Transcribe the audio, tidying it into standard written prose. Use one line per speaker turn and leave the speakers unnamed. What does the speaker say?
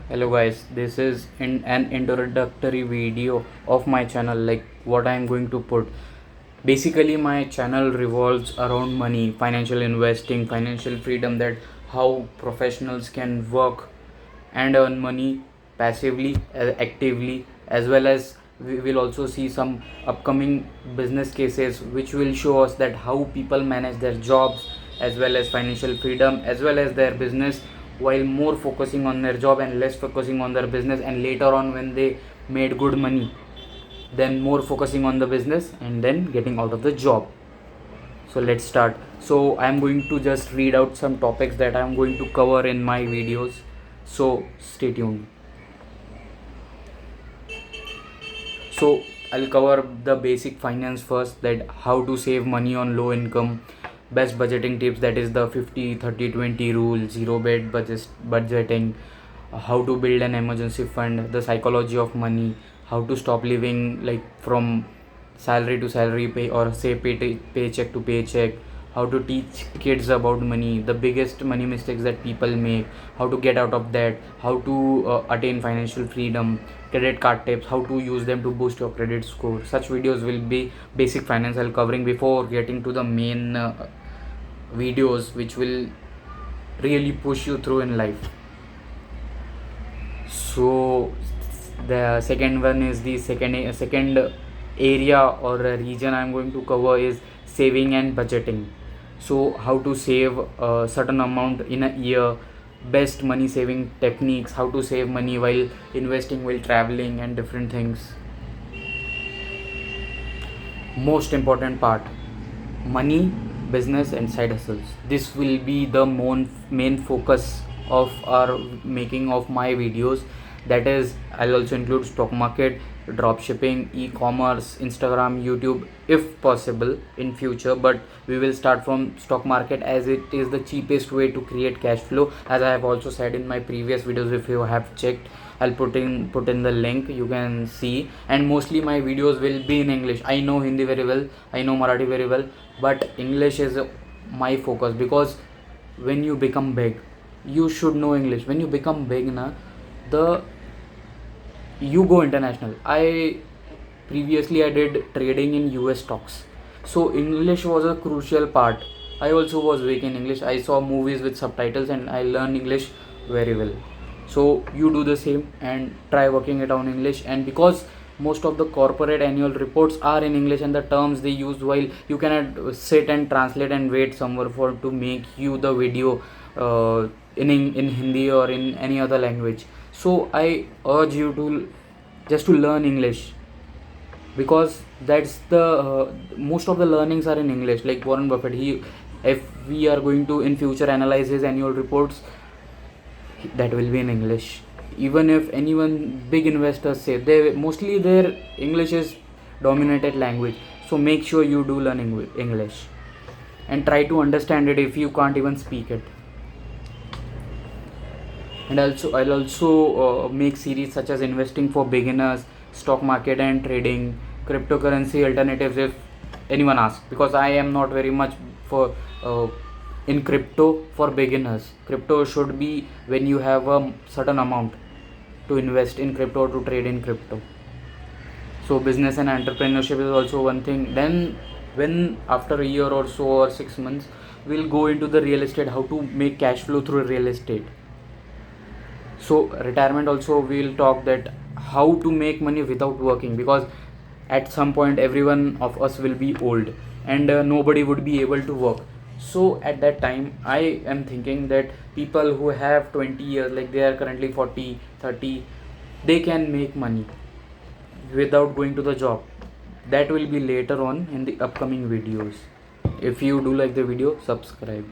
Hello guys, this is an introductory video of my channel, like what I am going to put. Basically my channel revolves around money, financial investing, financial freedom, that how professionals can work and earn money passively, actively, as well as we will also see some upcoming business cases which will show us that how people manage their jobs as well as financial freedom as well as their business, while more focusing on their job and less focusing on their business, and later on when they made good money, then more focusing on the business and then getting out of the job. So let's start. So I'm going to just read out some topics that I'm going to cover in my videos, so stay tuned. So I'll cover the basic finance first, that how to save money on low income, best budgeting tips, that is the 50-30-20 rule, zero bet budgeting, how to build an emergency fund, the psychology of money, how to stop living like from salary to salary pay, or say paycheck to paycheck, how to teach kids about money, the biggest money mistakes that people make, how to get out of that, how to attain financial freedom, credit card tips, how to use them to boost your credit score. Such videos will be basic financial covering before getting to the main videos which will really push you through in life. So the second one is the second area or a region I'm going to cover is saving and budgeting. So how to save a certain amount in a year, best money saving techniques, how to save money while investing, while traveling, and different things. Most important part: money, business, and side hustles. This will be the main focus of our making of my videos. That is, I'll also include stock market, drop shipping, e-commerce, Instagram, YouTube if possible in future, but we will start from stock market as it is the cheapest way to create cash flow, as I have also said in my previous videos. If you have checked, I'll put in the link, you can see. And mostly my videos will be in English. I know Hindi very well, I know Marathi very well, but English is my focus, because when you become big you should know English. When you become big na, the you go international. I did trading in US stocks, so English was a crucial part. I also was weak in English. I saw movies with subtitles and I learned English very well. So you do the same and try working it on English. And because most of the corporate annual reports are in English, and the terms they use, while you cannot sit and translate and wait somewhere for to make you the video in Hindi or in any other language. So I urge you to just to learn English, because that's the most of the learnings are in English. Like Warren Buffett, if we are going to in future analyze his annual reports, that will be in English. Even if anyone big investors say, they mostly their English is dominated language. So make sure you do learn English and try to understand it if you can't even speak it. And also I'll also make series such as investing for beginners, stock market and trading, cryptocurrency alternatives if anyone asks, because I am not very much for in crypto for beginners. Crypto should be when you have a certain amount to invest in crypto, to trade in crypto. So business and entrepreneurship is also one thing. Then when after a year or so or 6 months, we'll go into the real estate, how to make cash flow through real estate. So retirement also we'll talk, that how to make money without working, because at some point everyone of us will be old and nobody would be able to work. So at that time I am thinking that people who have 20 years, like they are currently 40-30, they can make money without going to the job. That will be later on in the upcoming videos. If you do like the video, subscribe.